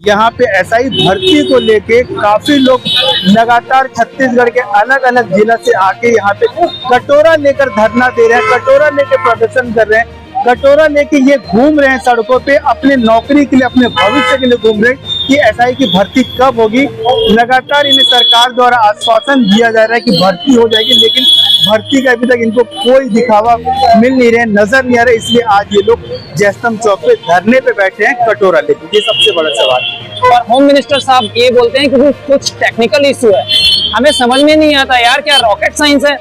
यहाँ पे एसआई भर्ती को लेके काफी लोग लगातार छत्तीसगढ़ के अलग अलग जिला से आके यहाँ पे कटोरा लेकर धरना दे रहे हैं, कटोरा लेके प्रदर्शन कर रहे हैं, कटोरा लेके ये घूम रहे हैं सड़कों पे, अपने नौकरी के लिए, अपने भविष्य के लिए घूम रहे हैं कि एसआई की भर्ती कब होगी। लगातार इन्हें सरकार द्वारा आश्वासन दिया जा रहा है कि भर्ती हो जाएगी, लेकिन भर्ती का अभी तक इनको कोई दिखावा मिल नहीं रहे, नजर नहीं आ रहा। इसलिए आज ये लोग जयस्तंभ चौक पे धरने पे बैठे हैं कटोरा लेके। ये सबसे बड़ा सवाल है। और होम मिनिस्टर साहब ये बोलते हैं कि कुछ टेक्निकल इशू है। हमें समझ में नहीं आता यार, क्या रॉकेट साइंस है?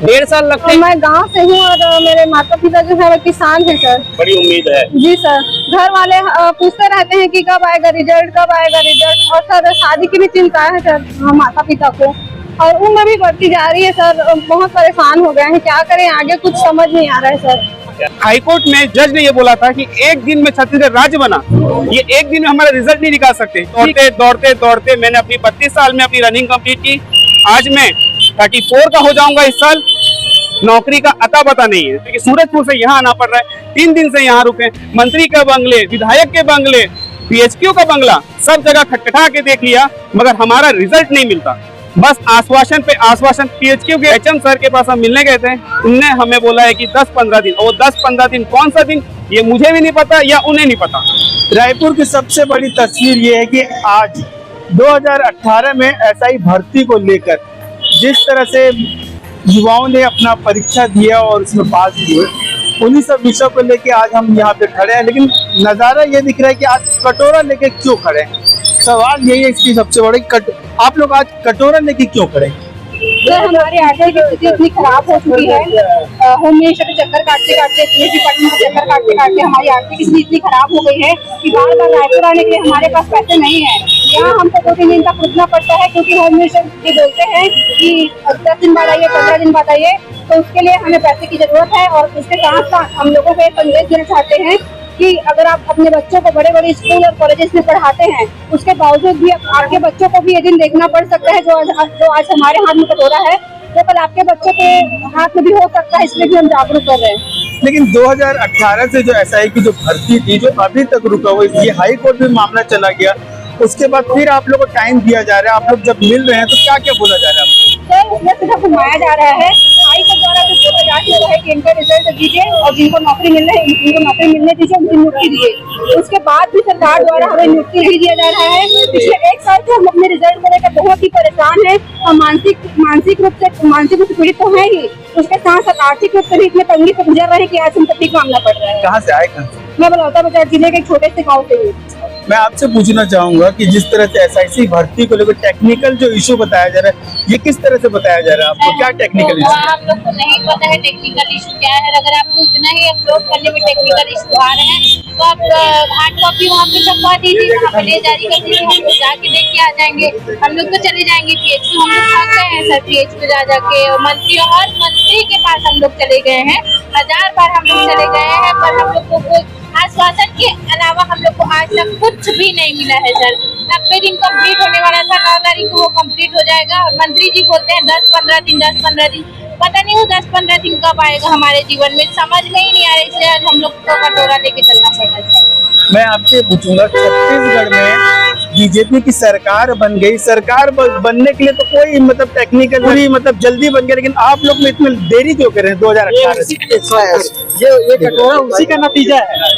1.5 साल लगते हैं। मैं गांव से हूँ और मेरे माता पिता जो है वो किसान है सर। बड़ी उम्मीद है जी सर। घर वाले पूछते रहते हैं कि कब आएगा रिजल्ट, कब आएगा रिजल्ट। और सर शादी की भी चिंता है सर माता पिता को, और उम्र भी बढ़ती जा रही है सर। बहुत परेशान हो गए हैं, क्या करें आगे कुछ समझ नहीं आ रहा है सर। हाईकोर्ट में जज ने ये बोला था कि एक दिन में छत्तीसगढ़ राज्य बना, ये एक दिन में हमारा रिजल्ट नहीं निकाल सकते। दौड़ते दौड़ते दौड़ते मैंने अपनी 32 साल में अपनी रनिंग कंप्लीट की। आज मैं 34 का हो जाऊंगा इस साल। नौकरी का अता पता नहीं है, क्योंकि सूरजपुर से यहाँ आना पड़ रहा है। 3 दिन से यहाँ रुके। मंत्री के बंगले, विधायक के बंगले, पीएचक्यू का बंगला, सब जगह खटखटा के देख लिया, मगर हमारा रिजल्ट नहीं मिलता। बस आश्वासन पे आश्वासन। पीएचक्यू के एचएम सर के पास हम मिलने गए थे, उनने हमें बोला है कि 10-15 दिन। और 10-15 दिन कौन सा दिन, ये मुझे भी नहीं पता या उन्हें नहीं पता। रायपुर की सबसे बड़ी तस्वीर ये है कि आज 2018 में एसआई भर्ती को लेकर जिस तरह से युवाओं ने अपना परीक्षा दिया और उसमें पास हुए, उन्हीं सब विषयों को लेके आज हम यहाँ पे खड़े हैं। लेकिन नज़ारा ये दिख रहा है कि आज कटोरा लेके क्यों खड़े हैं। सवाल यही है इसकी सबसे बड़ी, आप लोग आज कटोरा लेके क्यों खड़े हैं? सर हमारी आर्थिक स्थिति इतनी खराब हो चुकी है, होम मिनिस्टर के चक्कर काटते काटते, पुलिस डिपार्टमेंट के चक्कर काटते काटते हमारी आर्थिक स्थिति इतनी खराब हो गई है कि बार बार रायपुर आने के लिए हमारे पास पैसे नहीं है। यहाँ हमको 2-3 दिन तक रुकना पड़ता है, क्योंकि होम मिनिस्टर ये बोलते हैं कि 10 दिन बाद आइए, 15 दिन बाद आइए। तो उसके लिए हमें पैसे की जरूरत है। और उसके साथ साथ हम लोगों को एक संदेश देना चाहते हैं कि अगर आप अपने बच्चों को बड़े बड़े स्कूल और कॉलेजेस में पढ़ाते हैं, उसके बावजूद भी आपके बच्चों को भी ये दिन देखना पड़ सकता है। जो आज हमारे हाथ में कटोरा है, वो कल आपके बच्चों के हाथ में भी हो सकता है। इसलिए भी हम जागरूक कर रहे हैं। लेकिन 2018 से जो एसआई की जो भर्ती थी, जो अभी तक रुका हुआ, ये हाई कोर्ट में मामला चला गया, उसके बाद फिर आप लोगों को टाइम दिया जा रहा है। आप लोग जब मिल रहे हैं तो क्या क्या बोला जा रहा है? सर इसमें सिर्फ घुमाया जा रहा है। हाई कोर्ट द्वारा जो बोला जा चुका है कि इनका रिजल्ट दीजिए और जिनको नौकरी मिलना है उनको नौकरी मिलने दीजिए, उनकी नियुक्ति दिए। उसके बाद भी सरकार द्वारा हमें नियुक्ति नहीं दिया जा रहा है। पिछले 1 साल से हम अपने रिजल्ट को लेकर बहुत ही परेशान है और मानसिक रूप से पीड़ित तो है ही, उसके साथ साथ आर्थिक रूप से भी इतने तंगी से गुजर रहे हैं कि आज हम तकलीफ मांगना पड़ रहा है। कहाँ से आए? मैं बलौदाबाजार जिले के एक छोटे से गाँव से हूँ। मैं आपसे पूछना चाहूंगा कि जिस तरह से एसआईसी भर्ती को लेकर टेक्निकल जो इशू बताया जा रहा है, ये किस तरह से बताया जा रहा है आपको? क्या टेक्निकल इशू? हम लोग को नहीं पता है टेक्निकल इशू क्या है। अगर आपको इतना ही अपलोड करने में टेक्निकल इशू आ रहे हैं तो आप हार्ड कॉपी वहाँ पे छपवा दीजिए, वहाँ पे जारी कर दीजिए, हम लोग जाके देख के आ जाएंगे। हम लोग तो चले जाएंगे पीएचक्यू, हम लोग थक गए हैं सर पीएचक्यू जा जाके। मंत्री के पास हम लोग चले गए हैं, 1000 बार हम लोग चले गए हैं, पर हम लोग को कोई आश्वासन के अलावा हम लोग को आज तक कुछ भी नहीं मिला है सर। 90 दिन कंप्लीट होने वाला था, 9 तारीख को वो कंप्लीट हो जाएगा और मंत्री जी बोलते हैं 10-15 दिन। पता नहीं वो 10-15 दिन कब आएगा हमारे जीवन में, समझ में ही नहीं आ रहा। इसलिए आज हम लोग को कटोरा लेके चलना पड़ रहा है। मैं आपसे पूछूंगा, छत्तीसगढ़ में बीजेपी की सरकार बन गई, सरकार बनने के लिए तो कोई मतलब टेक्निकल पूरी मतलब जल्दी बन गया, लेकिन आप लोग में इतनी देरी क्यों कर रहे हैं? 2018 ये कटोरा उसी का नतीजा है।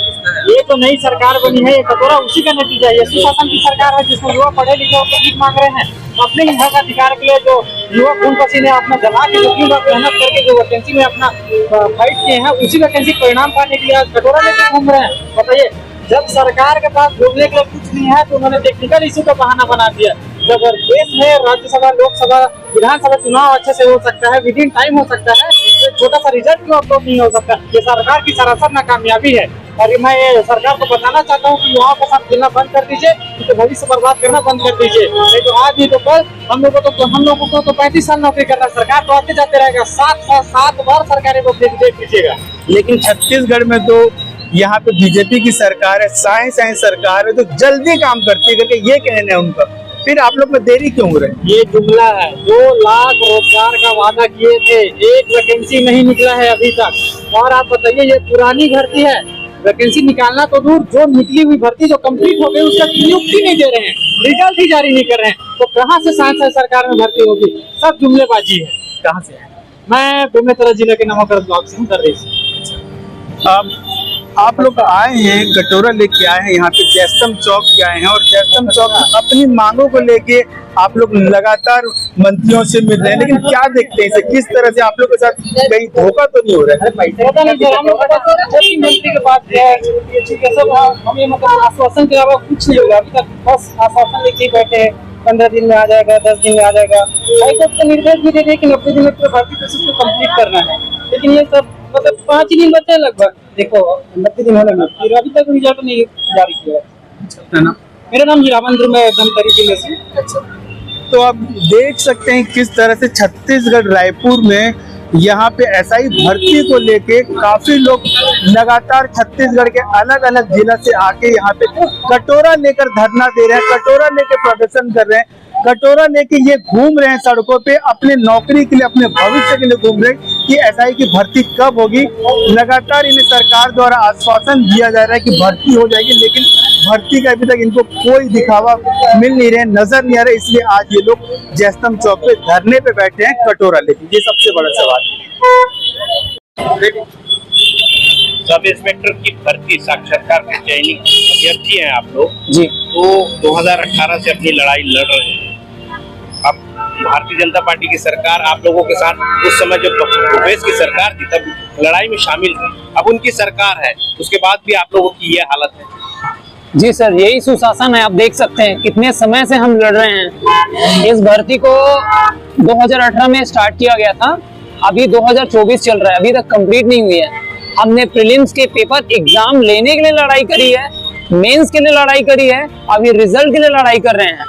ये तो नई सरकार बनी है, ये कटोरा उसी का नतीजा है। ये सुशासन की सरकार है जिसमें युवा पढ़े लिखे होकर भीख मांग रहे हैं। अपने ही हक अधिकार के लिए जो युवा खून पसीने अपना जमा के मेहनत करके जो वैकेंसी में अपना फाइट किए हैं, उसी वैकेंसी परिणाम पाने के लिए आज कटोरा लेकर घूम रहे हैं। बताइए, जब सरकार के पास बोलने के लिए कुछ नहीं है तो उन्होंने टेक्निकल इशू का बहाना बना दिया। जब देश में राज्यसभा, लोकसभा, विधानसभा चुनाव अच्छे से हो सकता है, विदिन टाइम हो सकता है, तो छोटा सा रिजल्ट क्यों अपलोड नहीं हो सकता? ये सरकार की सरासर नाकामयाबी है। और मैं ये सरकार को बताना चाहता हूँ कि युवाओं के साथ खेलना बंद कर दीजिए, तो भविष्य बर्बाद करना बंद कर दीजिए। नहीं तो आज नहीं तो कल हम लोगों को तो 35 साल नौकरी करना, सरकार तो आते जाते रहेगा। 7 बार सरकारें को देख लीजिएगा। लेकिन छत्तीसगढ़ में तो यहाँ पे बीजेपी की सरकार है, साए सरकार है, तो जल्दी काम करती है करके ये कहना है उनका। फिर आप लोग में देरी क्यों हो रही है? ये जुमला है। 2 लाख रोजगार का वादा किए थे, एक वैकेंसी नहीं निकला है अभी तक। और आप बताइए, ये पुरानी भर्ती है, वैकेंसी निकालना तो दूर, जो निकली हुई भर्ती जो कंप्लीट हो गई उसका नियुक्ति नहीं दे रहे हैं, रिजल्ट ही जारी नहीं कर रहे हैं, तो कहाँ से सांसद सरकार में भर्ती होगी? सब जुमलेबाजी है। कहाँ से है? मैं बेमेतरा जिले के नवागढ़ ब्लॉक से हूँ, दर्रेस। आप लोग आए हैं, कटोरा लेके आए हैं, यहाँ पे जयस्तंभ चौक पे आए हैं और जयस्तंभ चौक में अपनी मांगों को लेके आप लोग लगातार मंत्रियों से मिल रहे हैं, लेकिन क्या देखते हैं इसे, किस तरह से आप लोग के साथ कहीं धोखा तो नहीं हो रहा है? पता नहीं सर, हम लोग मंत्री के पास गए सब, हमें मतलब आश्वासन के अलावा कुछ नहीं होगा अभी तक, बस आश्वासन लेके बैठे हैं, 15 दिन में आ जाएगा, 10 दिन में आ जाएगा। हाईकोर्ट का निर्देश भी दे दिया कि 90 दिन में पूरा भर्ती प्रोसेस को कंप्लीट करना है, लेकिन ये सब मतलब 5 दिन बचे हैं लगभग। देखो 90 दिन होने में फिर अभी तक रिजल्ट नहीं जारी किया। मेरा नाम हीरामन ध्रुव है, धमतरी जिले से। तो आप देख सकते हैं किस तरह से छत्तीसगढ़ रायपुर में यहाँ पे एसआई भर्ती को लेके काफी लोग लगातार छत्तीसगढ़ के अलग अलग जिला से आके यहाँ पे कटोरा लेकर धरना दे रहे हैं, कटोरा लेके प्रदर्शन कर रहे हैं, कटोरा लेके ये घूम रहे हैं सड़कों पे, अपने नौकरी के लिए, अपने भविष्य के लिए घूम रहे हैं कि एसआई की भर्ती कब होगी। लगातार इन्हें सरकार द्वारा आश्वासन दिया जा रहा है कि भर्ती हो जाएगी, लेकिन भर्ती का अभी तक इनको कोई दिखावा मिल नहीं रहे, नजर नहीं आ रहा, इसलिए आज ये लोग जयस्तंभ चौक पे धरने पे बैठे हैं कटोरा लेके। ये सबसे बड़ा सवाल है। सब इंस्पेक्टर की भर्ती साक्षात्कार के चयनित अभ्यर्थी हैं आप लोग जी, तो 2018 से अपनी लड़ाई लड़ रहे हैं। अब भारतीय जनता पार्टी की सरकार आप लोगों के साथ उस समय जब भूपेश की सरकार थी तब लड़ाई में शामिल थी, अब उनकी सरकार है, उसके बाद भी आप लोगों की ये हालत है। जी सर, यही सुशासन है। आप देख सकते हैं कितने समय से हम लड़ रहे हैं। इस भर्ती को 2018 में स्टार्ट किया गया था, अभी 2024 चल रहा है, अभी तक कंप्लीट नहीं हुई है। हमने प्रीलिम्स के पेपर एग्जाम लेने के लिए लड़ाई करी है, मेंस के लिए लड़ाई करी है, अभी रिजल्ट के लिए लड़ाई कर रहे हैं।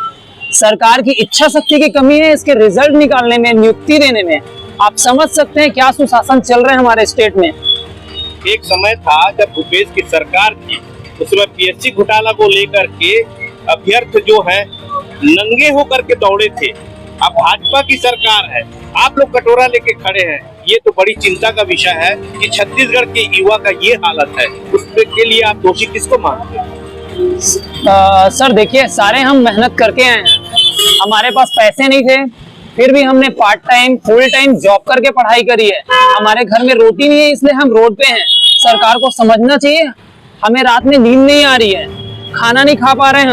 सरकार की इच्छा शक्ति की कमी है इसके रिजल्ट निकालने में, नियुक्ति देने में। आप समझ सकते हैं क्या सुशासन चल रहा है हमारे स्टेट में। एक समय था जब भूपेश की सरकार थी, उसमें पीएससी घोटाला को लेकर के अभ्यर्थी जो है नंगे होकर के दौड़े थे। अब भाजपा की सरकार है, आप लोग कटोरा लेके खड़े हैं, ये तो बड़ी चिंता का विषय है कि छत्तीसगढ़ के युवा का ये हालत है। उसके लिए आप दोषी किसको मानते हैं? सर देखिए, सारे हम मेहनत करके आए हैं, हमारे पास पैसे नहीं थे, फिर भी हमने part time full time job करके पढ़ाई करी है। हमारे घर में रोटी नहीं है, इसलिए हम रोड पे हैं। सरकार को समझना चाहिए, हमें रात में नींद नहीं आ रही है, खाना नहीं खा पा रहे हैं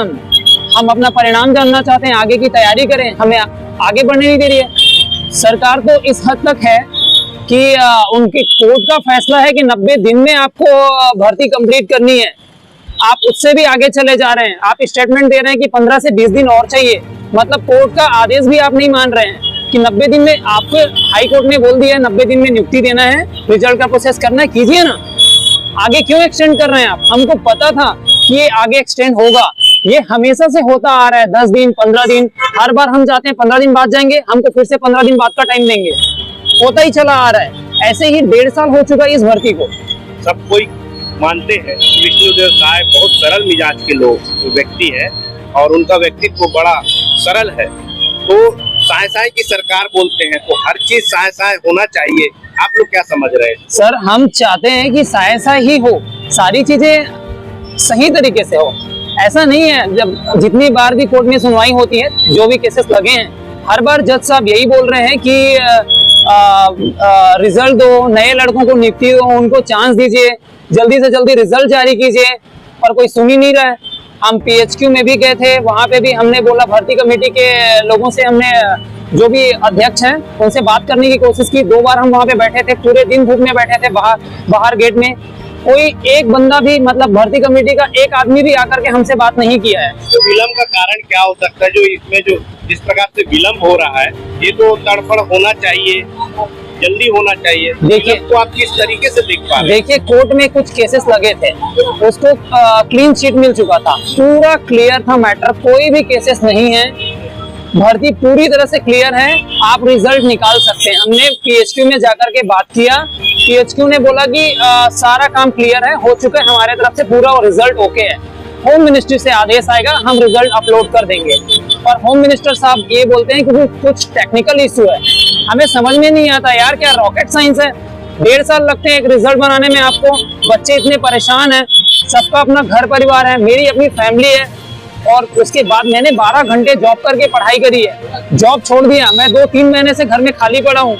हम अपना परिणाम जानना चाहते हैं, आगे की तैयारी करें, हमें आगे बढ़ने नहीं दे रही है। सरकार तो इस हद तक है कि उनके कोर्ट का फैसला है कि 90 दिन में आपको भर्ती कंप्लीट करनी है, आप उससे भी आगे चले जा रहे हैं। आप स्टेटमेंट दे रहे हैं कि 15 से 20 दिन और चाहिए, मतलब कोर्ट का आदेश भी आप नहीं मान रहे हैं कि 90 दिन में, आपको हाई कोर्ट ने बोल दिया है 90 दिन में नियुक्ति देना है, रिजल्ट का प्रोसेस करना है, कीजिए ना। आगे क्यों एक्सटेंड कर रहे हैं आप? हमको पता था कि ये आगे एक्सटेंड होगा, ये हमेशा से होता आ रहा है। 10 दिन 15 दिन, हर बार हम जाते हैं 15 दिन बाद जाएंगे, हमको फिर से 15 दिन बाद का टाइम देंगे, होता ही चला आ रहा है। ऐसे ही 1.5 साल हो चुका है इस भर्ती को। सब कोई मानते हैं विष्णुदेव साय बहुत सरल मिजाज के लोग व्यक्ति है और उनका व्यक्तित्व बड़ा सरल है, तो साय साय की सरकार बोलते हैं तो हर चीज साय साय होना चाहिए। आप लोग क्या समझ रहे हैं? सर हम चाहते हैं कि साय साय ही हो, सारी चीजें सही तरीके से हो। ऐसा नहीं है, जब जितनी बार भी कोर्ट में सुनवाई होती है, जो भी केसेस लगे हैं, हर बार जज साहब यही बोल रहे हैं कि रिजल्ट दो, नए लड़कों को नियुक्ति दो, उनको चांस दीजिए, जल्दी से जल्दी रिजल्ट जारी कीजिए, पर कोई सुन ही नहीं रहा है। हम PHQ में भी गए थे, वहां पे भी हमने बोला, भर्ती कमेटी के लोगों से हमने, जो भी अध्यक्ष हैं, उनसे बात करने की कोशिश की। 2 बार हम वहां पे बैठे थे, पूरे दिन धूप में बैठे थे बाहर गेट में, कोई एक बंदा भी, मतलब भर्ती कमेटी का एक आदमी भी आकर के हमसे बात नहीं किया है। तो विलम्ब का कारण क्या हो सकता है? जो इसमें जो जिस प्रकार से विलम्ब हो रहा है, ये तो तड़फड़ होना चाहिए, जल्दी होना चाहिए। देखिए तो आप किस तरीके से देख पा रहे हैं? देखिए, कोर्ट में कुछ केसेस लगे थे, उसको क्लीन चिट मिल चुका था, पूरा क्लियर था मैटर, कोई भी केसेस नहीं है, भर्ती पूरी तरह से क्लियर है, आप रिजल्ट निकाल सकते हैं। हमने PHQ में जाकर के बात किया, PHQ ने बोला कि सारा काम क्लियर है, हो चुका है हमारे तरफ से पूरा, और रिजल्ट ओके है। होम मिनिस्ट्री से आदेश आएगा, हम रिजल्ट अपलोड कर देंगे। और होम मिनिस्टर साहब ये बोलते हैं कि कुछ टेक्निकल इशू है। हमें समझ में नहीं आता यार, क्या रॉकेट साइंस है? 1.5 साल लगते हैं एक रिजल्ट बनाने में आपको। बच्चे इतने परेशान हैं, सबका अपना घर परिवार है, मेरी अपनी फैमिली है, और उसके बाद मैंने 12 घंटे जॉब करके पढ़ाई करी है। जॉब छोड़ दिया, मैं 2-3 महीने से घर में खाली पड़ा हूँ,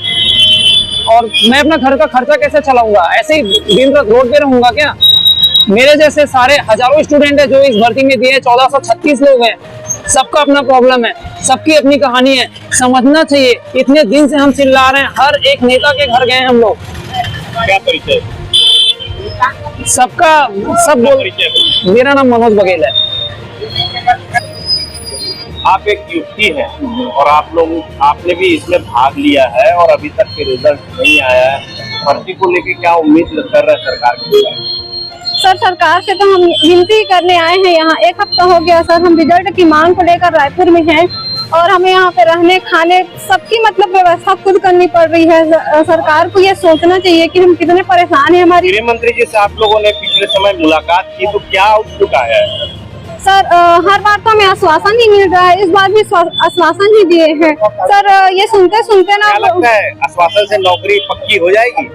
और मैं अपना घर का खर्चा कैसे चलाऊंगा? ऐसे ही दिन रात रोड पे रहूंगा क्या? मेरे जैसे सारे हजारों स्टूडेंट है जो इस भर्ती में दिए, 1436 लोग हैं, सबका अपना प्रॉब्लम है, सबकी अपनी कहानी है, समझना चाहिए। इतने दिन से हम चिल्ला रहे हैं, हर एक नेता के घर गए हम लोग। क्या परिचय? सबका सब बोल। मेरा नाम मनोज बघेल है। आप एक युवती है और आपने भी इसमें भाग लिया है और अभी तक के रिजल्ट नहीं आया है। भर्ती को लेके क्या उम्मीद कर रहे हैं सरकार की? सर, सरकार से तो हम विनती करने आए हैं यहाँ। 1 हफ्ता हो गया सर, हम रिजल्ट की मांग को लेकर रायपुर में हैं, और हमें यहाँ पे रहने खाने सबकी मतलब व्यवस्था खुद करनी पड़ रही है। सरकार को ये सोचना चाहिए कि हम कितने परेशान हैं। हमारी गृह मंत्री जी से आप लोगों ने पिछले समय मुलाकात की, तो क्या उठ चुका है? सर, हर बार तो हमें आश्वासन ही मिल रहा है, इस बार भी आश्वासन ही दिए हैं सर। ये सुनते सुनते ना, क्या लगता है आश्वासन से नौकरी पक्की हो जाएगी?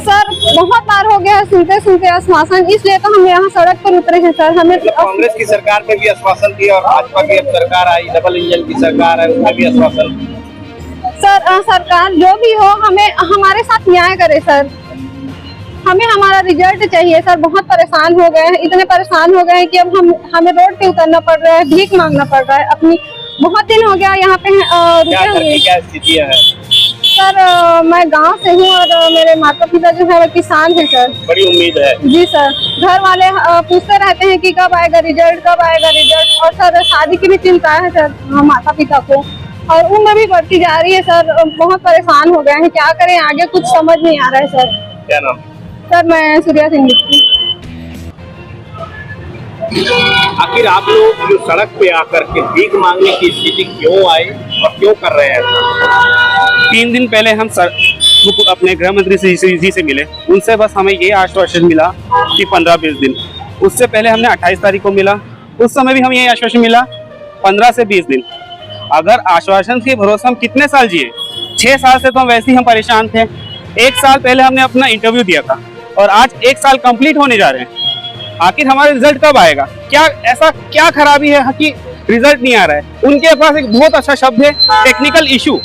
सर बहुत बार हो गया है सुनते सुनते आश्वासन, इसलिए तो हम यहाँ सड़क पर उतरे हैं सर। हमें कांग्रेस की सरकार में भी आश्वासन दिया और भाजपा की अब सरकार आई, डबल इंजन की सरकार है, उसमें भी आश्वासन। सर, सरकार जो भी हो, हमें हमारे साथ न्याय करे सर। हमें हमारा रिजल्ट चाहिए सर। बहुत परेशान हो गए हैं, इतने परेशान हो गए हैं कि अब हमें रोड पे उतरना पड़ रहा है, भीख मांगना पड़ रहा है। अपनी बहुत दिन हो गया यहाँ पे क्या स्थितियाँ हैं? सर, मैं गांव से हूँ और मेरे माता पिता जो है वो किसान है सर। बड़ी उम्मीद है जी सर। घर वाले पूछते रहते हैं कि कब आएगा रिजल्ट, कब आएगा रिजल्ट, और सर शादी की भी चिंता है सर माता पिता को, और उम्र भी बढ़ती जा रही है सर। बहुत परेशान हो गए हैं, क्या करें आगे कुछ समझ नहीं आ रहा है सर। क्या नाम? सर, मैं सूर्या सिंह मिस्त्री। आखिर आप लोग जो सड़क पे आकर के भीख मांगने की स्थिति क्यों आई और क्यों कर रहे हैं? 3 दिन पहले हम अपने गृह मंत्री जी से मिले, उनसे बस हमें ये आश्वासन मिला कि 15-20 दिन। उससे पहले हमने 28 तारीख को मिला, उस समय भी हमें ये आश्वासन मिला 15 से 20 दिन। अगर आश्वासन के भरोसे हम कितने साल जिए? 6 साल से तो वैसे ही हम परेशान थे। 1 साल पहले हमने अपना इंटरव्यू दिया था और आज 1 साल कंप्लीट होने जा रहे हैं। आखिर हमारा रिजल्ट कब आएगा? क्या खराबी है कि रिजल्ट नहीं आ रहा है? उनके पास एक बहुत अच्छा शब्द है, टेक्निकल इशू।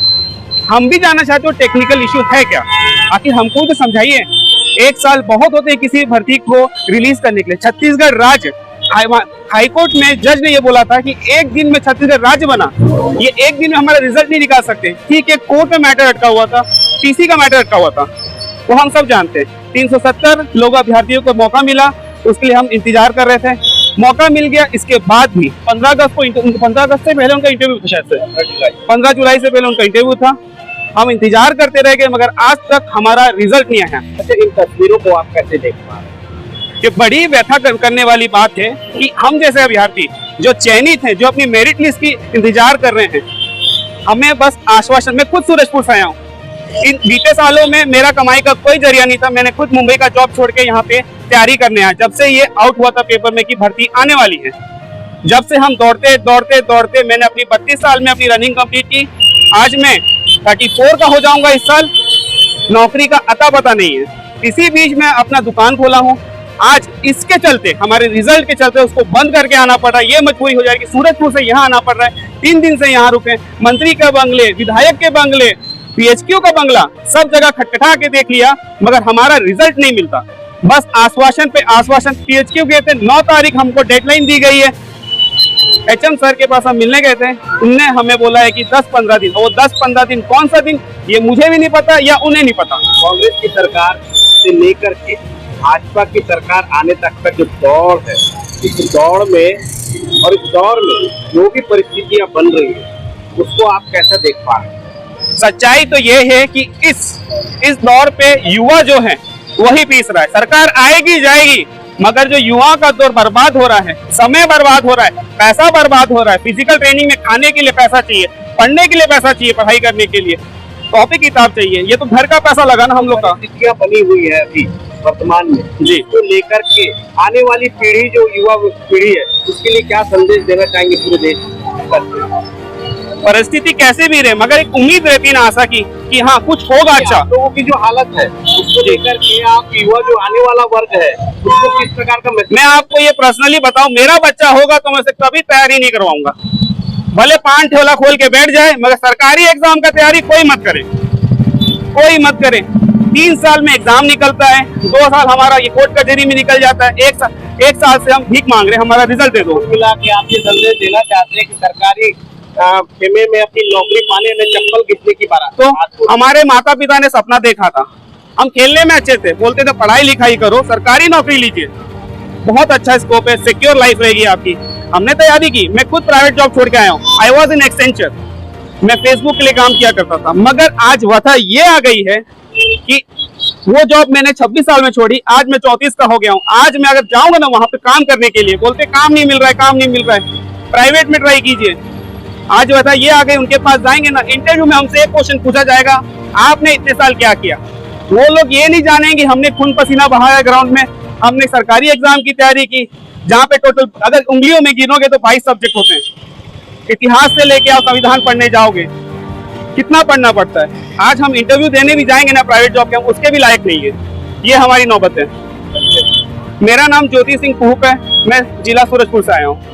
हम भी जानना चाहते हो टेक्निकल इशू है क्या? आखिर हमको तो समझाइए। 1 साल बहुत होते हैं किसी भर्ती को रिलीज करने के लिए। छत्तीसगढ़ राज्य हाईकोर्ट में जज ने ये बोला था कि 1 दिन में छत्तीसगढ़ राज्य बना, ये 1 दिन में हमारा रिजल्ट नहीं निकाल सकते। ठीक है, कोर्ट में मैटर अटका हुआ था, टीसी का मैटर अटका हुआ था, वो हम सब जानते हैं। 370 लोग अभ्यर्थियों को मौका मिला, उसके लिए हम इंतजार कर रहे थे, मौका मिल गया। इसके बाद भी 15 अगस्त से पहले उनका इंटरव्यू था, शायद से 15 जुलाई से पहले उनका इंटरव्यू था। हम इंतजार करते रह गए, मगर आज तक हमारा रिजल्ट नहीं आया। इन तस्वीरों को आप कैसे देख पा रहे हैं? ये बड़ी व्यथा करने वाली बात है कि हम जैसे अभ्यर्थी जो चयनित हैं, जो अपनी मेरिट लिस्ट की इंतजार कर रहे हैं, हमें बस आश्वासन। मैं खुद सूरजपुर से आया हूँ। इन बीते सालों में मेरा कमाई का कोई जरिया नहीं था। मैंने खुद मुंबई का जॉब छोड़ के यहाँ पे तैयारी करने आया, जब से ये आउट हुआ था पेपर में कि भर्ती आने वाली है। जब से हम दौड़ते मैंने अपनी 32 साल में अपनी रनिंग कंप्लीट की। आज मैं 34 का हो जाऊंगा इस साल। नौकरी का अता पता नहीं है। इसी बीच मैं अपना दुकान खोला हूँ। आज इसके चलते, हमारे रिजल्ट के चलते उसको बंद करके आना पड़ रहा है। ये मजबूरी हो जाएगी, सूरजपुर से यहाँ आना पड़ रहा है। 3 दिन से यहाँ रुके। मंत्री के बंगले, विधायक के बंगले, पीएचक्यू का बंगला, सब जगह खटखटा के देख लिया, मगर हमारा रिजल्ट नहीं मिलता। बस आश्वासन पे आश्वासन। पीएचक्यू गए थे, 9 तारीख हमको डेडलाइन दी गई है। एचएम सर के पास हम मिलने गए थे, उनने हमें बोला है कि 10-15 दिन। वो 10-15 दिन कौन सा दिन, ये मुझे भी नहीं पता या उन्हें नहीं पता। कांग्रेस की सरकार से लेकर के भाजपा की सरकार आने तक का जो दौर है, इस दौर में जो भी परिस्थितियां बन रही है, उसको आप कैसे देख पा रहे हैं? सच्चाई तो ये है कि इस दौर पे युवा जो है वही पीस रहा है। सरकार आएगी जाएगी, मगर जो युवा का दौर बर्बाद हो रहा है, समय बर्बाद हो रहा है, पैसा बर्बाद हो रहा है। फिजिकल ट्रेनिंग में खाने के लिए पैसा चाहिए, पढ़ने के लिए पैसा चाहिए, पढ़ाई करने के लिए कॉपी किताब चाहिए। ये तो घर का पैसा लगा ना हम लोग का। स्थितियां बनी हुई है अभी वर्तमान में जी, तो लेकर के आने वाली पीढ़ी, जो युवा पीढ़ी है, उसके लिए क्या संदेश देना चाहेंगे पूरे देश? परिस्थिति कैसे भी रहे मगर एक उम्मीद रहती है ना आशा की कि हाँ कुछ होगा अच्छा। आप लोगों की जो हालत है उसको लेकर के आप युवा जो आने वाला वर्ग है उसको किस प्रकार का मैसेज? मैं आपको ये पर्सनली बताऊं, मेरा बच्चा होगा तो मैं उसे कभी तैयारी नहीं करवाऊंगा। भले पान ठेला खोल के बैठ जाए मगर सरकारी एग्जाम का तैयारी कोई मत करे, कोई मत करे। 3 साल में एग्जाम निकलता है, 2 साल हमारा ये कोर्ट कचहरी में निकल जाता है, एक साल से हम भीख मांग रहे हैं, हमारा रिजल्ट दे दो। मिला के आप ये संदेश देना चाहते हैं कि सरकारी खेमे में अपनी नौकरी पाने में चप्पल घिसने की बात तो हमारे माता पिता ने सपना देखा था, हम खेलने में अच्छे थे, बोलते थे पढ़ाई लिखाई करो, सरकारी नौकरी लीजिए, बहुत अच्छा स्कोप है, सिक्योर लाइफ रहेगी आपकी। हमने तैयारी की, मैं खुद प्राइवेट जॉब छोड़ के आया हूँ। आई वॉज इन एक्सेंचर, मैं फेसबुक के लिए काम किया करता था, मगर आज वथा ये आ गई है कि वो जॉब मैंने 26 साल में छोड़ी, आज मैं 34 का हो गया हूँ। आज मैं अगर जाऊंगा ना वहां पे काम करने के लिए, बोलते काम नहीं मिल रहा है, काम नहीं मिल रहा है, प्राइवेट में ट्राई कीजिए। आज वथा ये आ गई, उनके पास जाएंगे ना, इंटरव्यू में हमसे एक क्वेश्चन पूछा जाएगा, आपने इतने साल क्या किया। वो लोग ये नहीं जानेंगे हमने खून पसीना बहाया ग्राउंड में, हमने सरकारी एग्जाम की तैयारी की, जहाँ पे टोटल अगर उंगलियों में गिनोगे तो 22 सब्जेक्ट होते हैं। इतिहास से लेके आप संविधान पढ़ने जाओगे, कितना पढ़ना पड़ता है। आज हम इंटरव्यू देने भी जाएंगे ना प्राइवेट जॉब के, हम उसके भी लायक नहीं है। ये हमारी नौबत है। मेरा नाम ज्योति सिंह कुहुप है, मैं जिला सूरजपुर से आया हूँ।